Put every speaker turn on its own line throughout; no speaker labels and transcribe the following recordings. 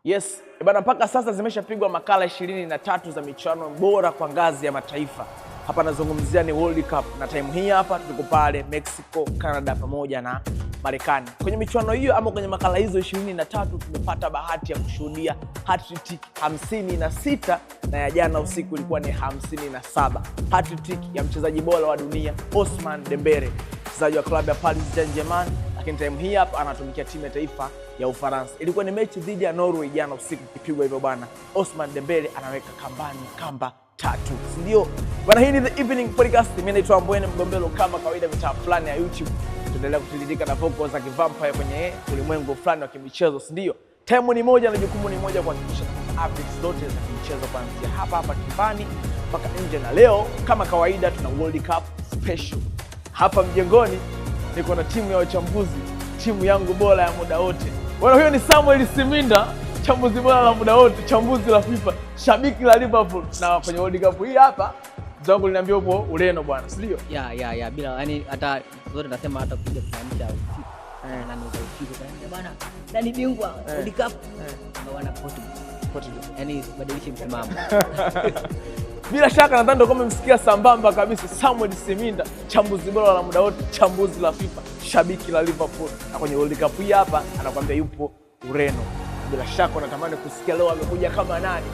Yes, bana, mpaka sasa zimeshapigwa makala 23 za michuano bora kwa ngazi ya mataifa. Hapa nazungumzia ni World Cup, na time hii hapa tuko pale Mexico, Canada pamoja na Marekani. Kwenye michuano hiyo ama kwenye makala hizo 23 tumepata bahati ya kushuhudia hat-trick 56 na ya jana usiku ilikuwa ni 57. Hat-trick ya mchezaji bora wa dunia Ousmane Dembele, mchezaji wa klabu ya Paris Saint-Germain, lakini time hii hapa anatumikia timu ya taifa ya Ufaransa. Ilikuwa ni mechi dhidi ya Norway jana usiku ikipigwa hivyo bana. Ousmane Dembele anaweka kambani kamba 3. Ndio bana, hii ni The Evening Podcast. Mimi naitwa Mbwene Mgombelo, kama kawaida mitaa fulani ya YouTube. Tuendelea kutiririka na focus za kivampire kwenye ulimwengu fulani wa kimichezo, ndio. Time ni moja na jukumu ni moja, kuhakikisha updates zote za kimichezo kuanzia hapa nyumbani mpaka nje. Na leo kama kawaida tuna World Cup special. Hapa mjengoni niko na timu ya wachambuzi, timu yangu bora ya muda wote. Bwana, huyo ni Samuel Siminda, chambuzi bora la muda wote, chambuzi la FIFA, shabiki la Liverpool. Na kwenye World Cup hii hapa zangu liniambia upo Ureno bwana, sio?
Ya bila, yani hata zote nasema hata kuja kuamsha usiku. Na ndio usiku bwana. Nani bingwa World Cup? Bwana Portugal. Yani badilisha msimamo.
Bila shaka nadhani ndio kama msikia sambamba kabisa, Samuel Siminda, chambuzi bora la muda wote, chambuzi la FIFA, shabiki la Liverpool. Na kwenye World Cup hii hapa anakuambia yupo Ureno. Bila shaka unatamani kusikia leo amekuja kama nani,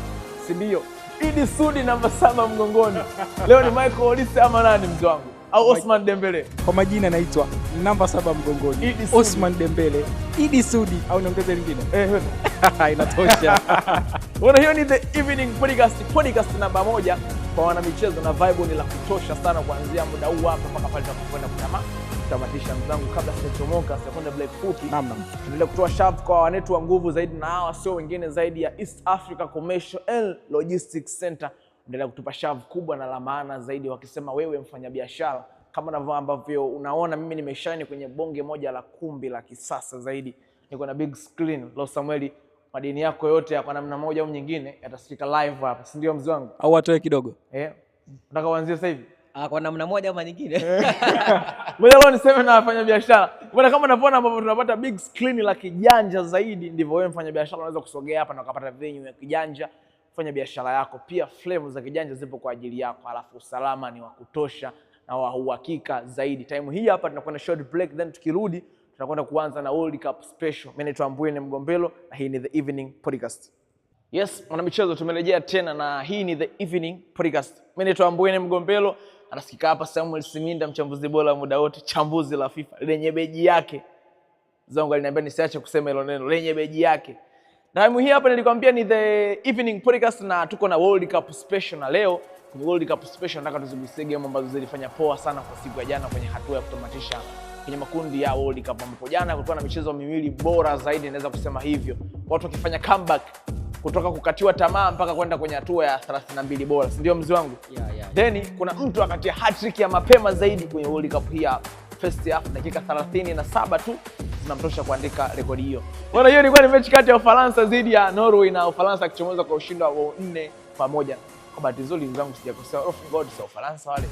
si ndio? Idi Sudi namba 7 mgongoni. Leo ni Michael Olise ama nani mzee wangu? Au Ousmane Dembele?
Kwa majina anaitwa namba 7 mgongoni, Ousmane Dembele. Idi Sudi au niongeze lingine? Inatosha.
Bwana, hiyo ni The Evening Podcast namba 1 kwa wana michezo, na vibe ni la kutosha sana kuanzia muda huu hapa mpaka pale tutakwenda kutamatisha mzangu. Kabla sijachomoka sekunde break fupi, tuendelee kutoa shout kwa wanetu wa nguvu zaidi, na hawa sio wengine zaidi ya East Africa Commercial and Logistics Center. Endelea kutupa shavu kubwa na la maana zaidi, wakisema wewe mfanyabiashara, kama ambavyo unaona mimi nimeshine kwenye bonge moja la kumbi la kisasa zaidi. Niko na big screen. Lo Samueli, madini yako yote ya kwa namna moja au nyingine yatasikika live hapa, si ndio mzee wangu?
Au atoe kidogo?
Nataka uanzie sasa hivi.
Kwa namna moja au nyingine.
Ngoja leo niseme na wafanyabiashara. Bwana, kama unavyoona ambapo tunapata big screen la kijanja zaidi, ndivyo wewe mfanyabiashara unaweza kusogea hapa na ukapata venue ya kijanja kufanya biashara yako. Pia flavors za kijanja zipo kwa ajili yako, alafu usalama ni wa kutosha na wa uhakika zaidi. Time hii hapa tunakwenda short break, then tukirudi tunakwenda kuanza na World Cup special. Mimi naitwa Mbwene Mgombelo na hii ni The Evening Podcast. Yes, mwana michezo, tumerejea tena na hii ni The Evening Podcast. Mimi naitwa Mbwene Mgombelo, anasikika hapa Samuel Siminda, mchambuzi bora muda wote, chambuzi la FIFA lenye beji yake. Zangu aliniambia nisiache kusema hilo neno, lenye beji yake. Na hii hapa nilikwambia ni The Evening Podcast, na tuko na World Cup special. Na leo kwenye World Cup special nataka tuzigusie game ambazo zilifanya poa sana kwa siku ya jana kwenye hatua ya kutamatisha kwenye makundi ya World Cup, ambapo jana kulikuwa na michezo miwili bora zaidi, naweza kusema hivyo. Watu wakifanya comeback kutoka kukatiwa tamaa mpaka kwenda kwenye hatua ya 32 bora, si ndio mzee wangu? Then kuna mtu akatia hat-trick ya mapema zaidi kwenye World Cup hii hapa. First half dakika 37 tu zinamtosha kuandika rekodi hiyo. Bwana, hiyo ilikuwa ni mechi kati ya Ufaransa dhidi ya Norway, na Ufaransa akichomoza kwa ushindi wa 4-1. Kwa bahati nzuri mzangu sijakosea, of God sa Ufaransa wale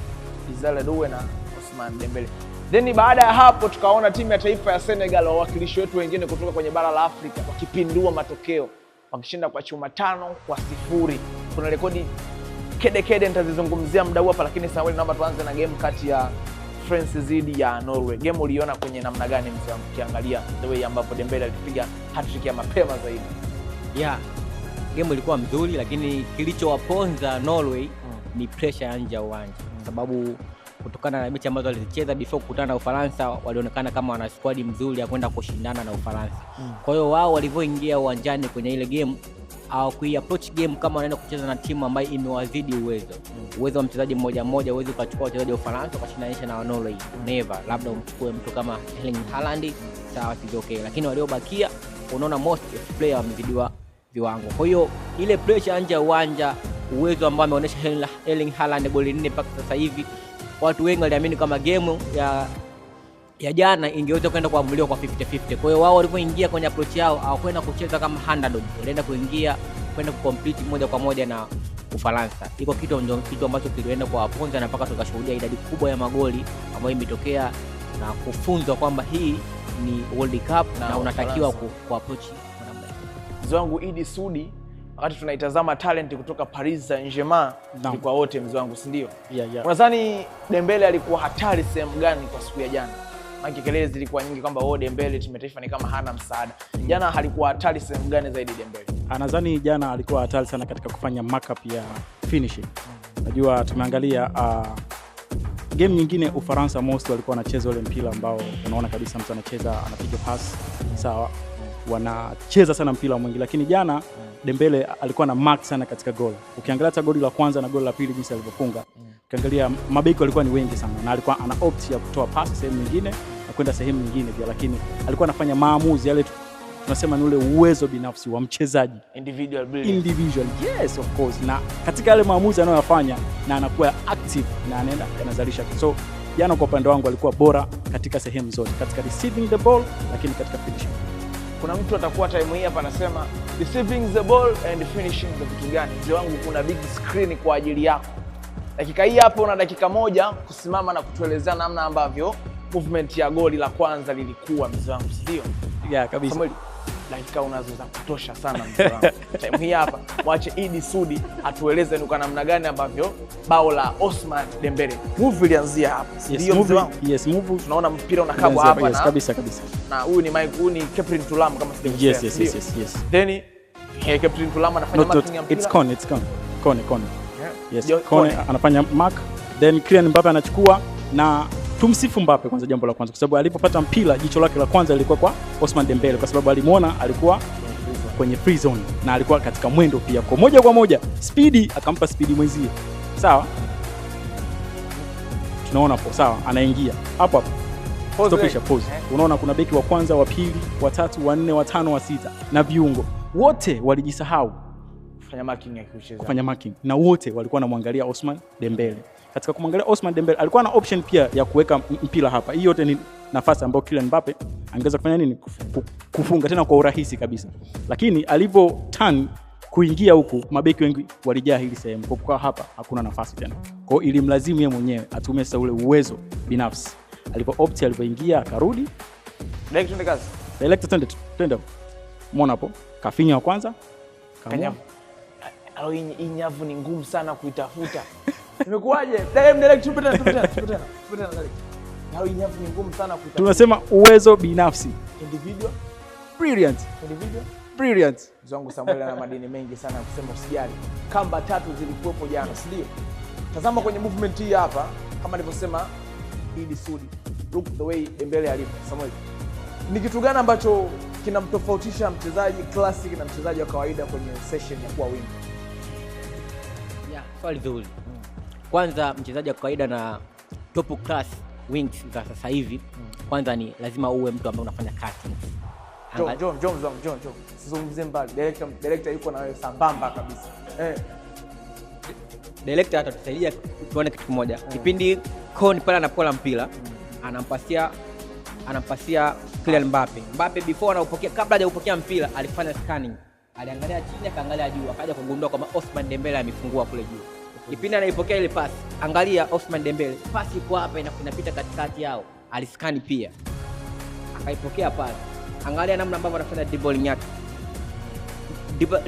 Ismaila Doué na Ousmane Dembele. Then baada ya hapo tukaona timu ya taifa ya Senegal, wawakilishi wetu wengine kutoka kwenye bara la Afrika, wakipindua matokeo, wakishinda kwa chuma 5-0. Kuna rekodi kede nitazizungumzia muda huu hapa, lakini Samuel, naomba tuanze na game kati ya France dhidi ya Norway. Game uliona kwenye namna gani mzee wangu, ukiangalia the way ambapo Dembele alipiga hat-trick ya mapema zaidi?
Game ilikuwa mzuri, lakini kilichowaponza Norway ni pressure ya nje ya uwanja, sababu kutokana na mechi ambazo walizicheza before kukutana na Ufaransa, walionekana kama wana squad mzuri ya kwenda kushindana na Ufaransa. Kwa hiyo wao walivyoingia uwanjani kwenye ile game au approach game kama wanaenda kucheza na timu ambayo imewazidi uwezo wa mchezaji mmoja, uwezo ukachukua wachezaji wa Ufaransa ukashinanisha na Norway. Never, labda umchukue mtu kama Erling Haaland, sawa, okay, lakini waliobakia unaona most player wamezidiwa viwango. Kwa hiyo ile pressure nje ya uwanja, uwezo ambao ameonyesha Erling Haaland, goli 4 mpaka sasa hivi, watu wengi waliamini kama game ya jana ingeweza kwenda kuamuliwa kwa 50-50. Kwa hiyo wao walipoingia kwenye approach yao hawakwenda kucheza kama underdog, walienda kuingia kwenda kucompete moja kwa moja na Ufaransa. Iko kitu ambacho kilienda kwa waponza, na mpaka tukashuhudia idadi kubwa ya magoli ambayo imetokea na kufunzwa kwamba hii ni World Cup na unatakiwa kuapproach.
mzee wangu Idi Sudi, wakati tunaitazama talent kutoka Paris Saint-Germain, ilikuwa wote mzee wangu, si ndio?
Yeah.
Unadhani Dembele alikuwa hatari sehemu gani kwa siku ya jana? Maana kelele zilikuwa nyingi kwamba Dembele timu ya taifa ni kama hana msaada. Jana alikuwa hatari sehemu gani zaidi Dembele?
Nadhani jana alikuwa hatari sana katika kufanya markup ya finishing. Najua tumeangalia game nyingine Ufaransa most walikuwa wanacheza ule mpira ambao unaona kabisa mtu anacheza anapiga pass sawa, wanacheza sana mpira mwingi, lakini jana Dembele alikuwa na mark sana katika goal. Ukiangalia hata goli la kwanza na goli la pili jinsi alivyofunga, ukiangalia mabeki walikuwa ni wengi sana na alikuwa ana opt ya kutoa pass sehemu nyingine na kwenda sehemu nyingine pia, lakini alikuwa anafanya maamuzi yale tunasema ni ule uwezo binafsi wa mchezaji, individual. Yes, of course. Na katika yale maamuzi anayofanya na anakuwa active na anaenda anazalisha. So jana kwa upande wangu alikuwa bora katika sehemu zote, katika receiving the ball lakini katika finishing.
Kuna mtu atakuwa time hii hapa anasema receiving the ball and finishing the vitu gani? Mzee wangu, kuna big screen kwa ajili yako. Dakika hii hapo una dakika moja kusimama na kutuelezea namna ambavyo movement ya goli la kwanza lilikuwa, mzee wangu, ndio?
Yeah, kabisa.
Samuel, dakika unazo za kutosha sana mzee wangu. Time hii hapa mwache Idi Sudi atueleze ni kwa namna gani ambavyo bao la Ousmane Dembele move ilianzia hapa.
Ndio mzee wangu. Yes, move.
Tunaona mpira unakabwa hapa.
Yes, kabisa.
Na huyu ni Mike, huyu ni Captain Tulam kama sivyo.
Yes.
Then Captain Tulam anafanya marking ya mpira.
It's Kone. Yes, Kone anafanya mark, then Kylian Mbappe anachukua. Na tumsifu Mbappe kwanza, jambo la kwanza, kwa sababu alipopata mpira jicho lake la kwanza lilikuwa kwa Ousmane Dembele, kwa sababu alimuona alikuwa kwenye free zone na alikuwa katika mwendo pia, kwa moja speed, akampa speed mwenzie. Sawa, tunaona hapo. Sawa, anaingia hapo stopisha pause. Unaona kuna beki wa kwanza, wa pili, wa tatu, wa nne, wa tano, wa sita na viungo wote walijisahau kufanya marking na wote walikuwa wanamwangalia Ousmane Dembele. Katika kumwangalia Ousmane Dembele alikuwa na option pia ya kuweka mpira hapa. Hii yote ni nafasi ambayo Kylian Mbappe angeweza kufanya nini, kufunga tena kwa urahisi kabisa, lakini alipo turn kuingia huku mabeki wengi walijaa hili sehemu, kwa hapa hakuna nafasi tena. Kwa hiyo ilimlazimu yeye mwenyewe atumie sasa ule uwezo binafsi. Alipoingia akarudi twende. Umeona hapo kafinya wa kwanza
kanyavu. Hii nyavu ni ngumu sana kuitafuta. Imekuwaje? Tupita. Hii nyavu ni ngumu sana kuitafuta.
Tunasema uwezo binafsi.
Individual.
Brilliant.
Mzangu Samuel ana madini mengi sana kusema usijali. Kamba 3 zilikuwepo jana, si ndio? Tazama kwenye movement hii hapa, kama nilivyosema Idi Sudi. Look the way Dembele alipo. Samuel, ni kitu gani ambacho kinamtofautisha mchezaji classic na mchezaji wa kawaida kwenye session ya kuwa wing?
Swali zuri. Kwanza mchezaji wa kawaida na top class wings za sasa hivi, kwanza ni lazima uwe mtu ambaye unafanya cutting.
John. Sizungumzie mbali. Director yuko na wewe sambamba kabisa.
Director atatusaidia tuone kitu kimoja. Kipindi Kone pale anapola mpira, anampasia Kylian Mbappe. Mbappe before anaupokea, kabla hajaupokea mpira alifanya scanning. Aliangalia chini, akaangalia juu, akaja kugundua kwamba Ousmane Dembele amefungua kule juu. Kipindi anaipokea ile pass, angalia Ousmane Dembele, pass iko hapa inapita katikati yao. Aliskani pia. Akaipokea pale. Angalia namna ambavyo anafanya dribbling yake.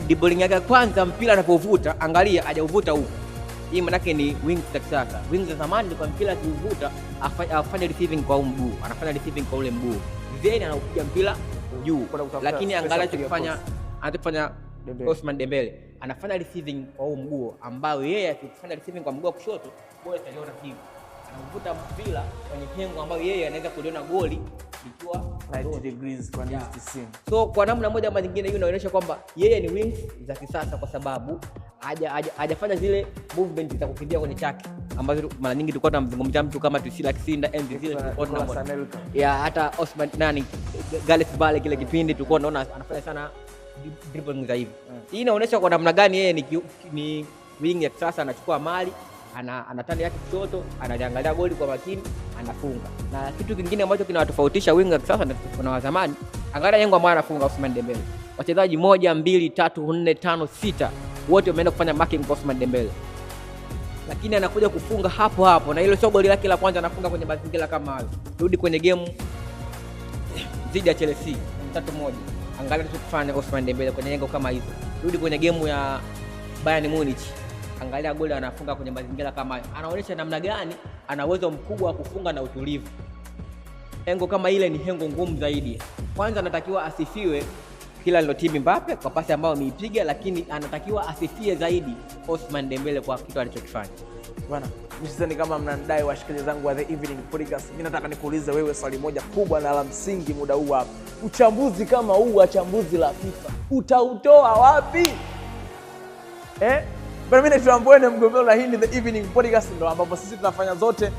Dribbling yake kwanza, mpira anapovuta, angalia hajauvuta huko. Hii maana yake ni wings za kisasa. Wings za zamani kwa mpira akivuta afanye receiving kwa mguu, anafanya receiving kwa ule mguu. Then anaupiga mpira juu. Lakini angalia anachofanya Ousmane Dembele, anafanya receiving kwa huo mguu ambao yeye akifanya receiving kwa mguu wa kushoto, bora italiona hivi. Anavuta mpira kwenye pengo ambayo yeye anaweza kuliona goli likiwa
90 degrees kwa 90.
So kwa namna moja ama nyingine hiyo inaonyesha kwamba yeye ni wings za kisasa, kwa sababu hajafanya zile movement za kukimbia kwenye chaki ambazo mara nyingi tulikuwa tunamzungumzia mtu kama Tuisila Kisinda enzi zile tulikuwa tunamwona. Hata Ousmane Gareth Bale kile kipindi tulikuwa tunaona anafanya sana dribbling za hivi. Hii inaonyesha kwa namna gani yeye ni wing ya kisasa, anachukua mali, anatani yake kushoto, anaangalia goli kwa makini, anafunga. Na kitu kingine ambacho kinawatofautisha wing ya kisasa na wa zamani, angalia yengo ambayo anafunga Ousmane Dembele. Wachezaji 1 2 3 4 5 6 wote wameenda kufanya marking kwa Ousmane Dembele. Lakini anakuja kufunga hapo na hilo sio goli lake la kwanza, anafunga kwenye mazingira kama hayo. Rudi kwenye game dhidi ya Chelsea 3-1. Angalia tukifanya Ousmane Dembele kwenye lengo kama hizo. Rudi kwenye game ya Bayern Munich. Angalia goli anafunga kwenye mazingira kama hayo. Anaonyesha namna gani ana uwezo mkubwa wa kufunga na utulivu. Hengo kama ile ni hengo ngumu zaidi. Kwanza anatakiwa asifiwe Kylian Mbappe kwa pasi ambayo ameipiga, lakini anatakiwa asifie zaidi Ousmane Dembele kwa kitu alichokifanya.
Bwana, msizani kama mnanidai washikaji zangu wa The Evening Podcast. Mimi nataka nikuulize wewe swali moja kubwa na la msingi muda huu hapa. Uchambuzi kama huu wa chambuzi la FIFA utautoa wapi? Bwana, mimi naitwa Mbwene Mgombelo na hii ni The Evening Podcast, ndio ambapo sisi tunafanya zote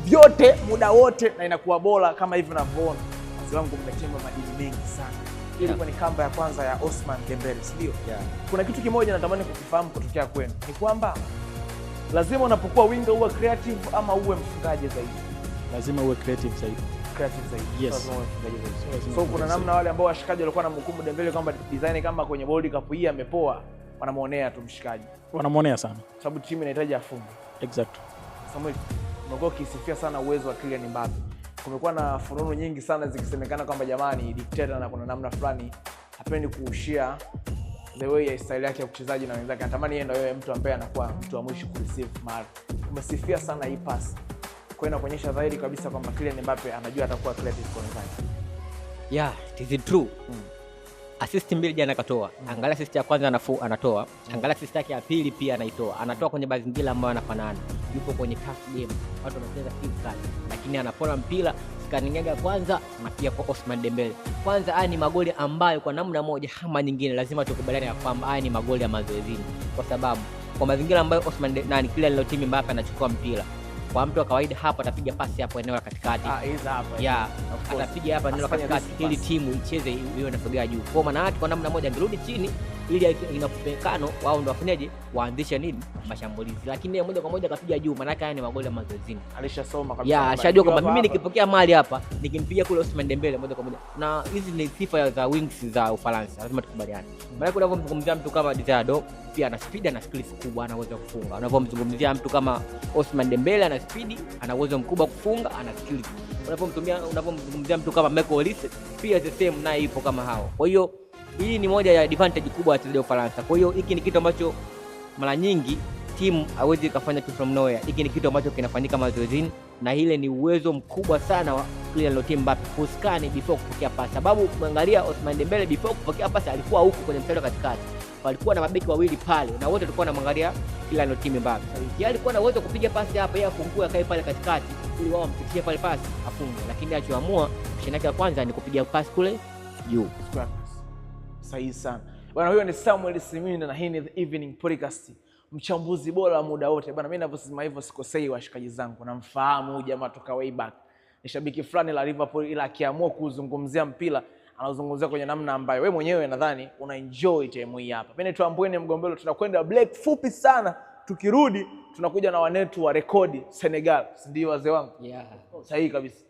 vyote muda wote na inakuwa bora kama hivi unavyoona. Wazee wangu mmetemba madini mengi sana. Ilikuwa ni kamba ya kwanza ya Ousmane Dembele, ndio?
Yeah.
Kuna kitu kimoja natamani kukifahamu kutokea kwenu. Ni kwamba lazima unapokuwa winga uwe creative ama uwe mfungaji zaidi?
Lazima uwe creative zaidi.
Creative zaidi.
Yes.
Lazima uwe mfungaji zaidi. So kuna namna wale ambao washikaji walikuwa na mhukumu Dembele kwamba design kama kwenye World Cup hii amepoa, wanamuonea tu mshikaji.
Wanamuonea sana.
Sababu timu inahitaji afunge.
Exactly.
Samuel, umekuwa ukisifia sana uwezo wa Kylian Mbappe. Kumekuwa na fununu nyingi sana zikisemekana kwamba jamani dikteta na kuna namna fulani hapendi kuushia the way ya style yake ya uchezaji na wenzake. Natamani yeye ndio mtu ambaye anakuwa mtu wa mwisho kureceive mara. Umesifia sana hii pass. Kwa hiyo inaonyesha dhahiri kabisa kwamba Kylian Mbappe anajua atakuwa creative kwa wenzake.
Yeah, it is true. Assist mbili jana akatoa. Angalia assist ya kwanza anatoa. Angalia assist yake ya pili pia anaitoa. Anatoa kwenye mazingira ambayo yanafanana. Yupo kwenye tough game. Watu wanacheza physical. Lakini anapona mpira scanning kwanza na pia kwa Ousmane Dembele. Kwanza haya ni magoli ambayo kwa namna moja ama nyingine lazima tukubaliane ya kwamba haya ni magoli ya mazoezini, kwa sababu kwa mazingira ambayo Ousmane Kylian Mbappe anachukua mpira, kwa mtu wa kawaida hapa atapiga pasi hapo eneo la katikati.
Hizo hapa.
Yeah, atapiga hapa eneo la katikati ili timu icheze iwe inasogea juu. Kwa maana yake kwa namna moja angerudi chini ili inapopekano wao ndio wafanyaje waanzishe nini mashambulizi, lakini yeye moja kwa moja akapiga juu. Maana yake haya ni magoli ya mazoezini.
Alishasoma kabisa.
Yeah, alishajua kwamba mimi nikipokea mali hapa nikimpiga kule Ousmane Dembele moja kwa moja. Na hizi ni sifa za wings za Ufaransa, lazima tukubaliane. Maana yake unapomzungumzia mtu kama Diallo pia ana speed na skills kubwa, anaweza kufunga. Unapomzungumzia mtu kama Ousmane Dembele ana speed, ana uwezo mkubwa kufunga, ana skills. Unapomzungumzia mtu kama Michael Olise pia the same naye ipo kama hao. Kwa hiyo hii ni moja ya advantage kubwa ya wachezaji wa Ufaransa. Kwa hiyo hiki ni kitu ambacho mara nyingi timu hawezi kufanya kitu from nowhere. Hiki ni kitu ambacho kinafanyika mazoezini, na ile ni uwezo mkubwa sana wa Kylian Mbappe kuskani before kupokea pasi. Sababu ukiangalia Ousmane Dembele before kupokea pasi alikuwa huko kwenye mstari wa katikati. Walikuwa na mabeki wawili pale na wote tulikuwa tunamwangalia Kylian Mbappe. Yeye alikuwa na uwezo kupiga pasi hapa, yeye afungue akae pale katikati ili wao wampitie pale pasi afunge, lakini alichoamua option yake ya kwanza ni kupiga pasi kule juu.
Sahihi sana. Bwana, huyo ni Samuel Siminda na hii ni The Evening Podcast. Mchambuzi bora wa muda wote. Bwana, mimi ninavyosema hivyo sikosei washikaji zangu. Namfahamu huyu jamaa toka way back. Ni shabiki fulani la Liverpool, ila akiamua kuzungumzia mpira anazungumzia kwenye namna ambayo wewe mwenyewe nadhani una enjoy time hii hapa. Mimi naitwa Mbwene Mgombelo, tunakwenda break fupi sana. Tukirudi tunakuja na wanetu wa rekodi Senegal. Ndio wazee wangu?
Yeah.
Sahihi kabisa.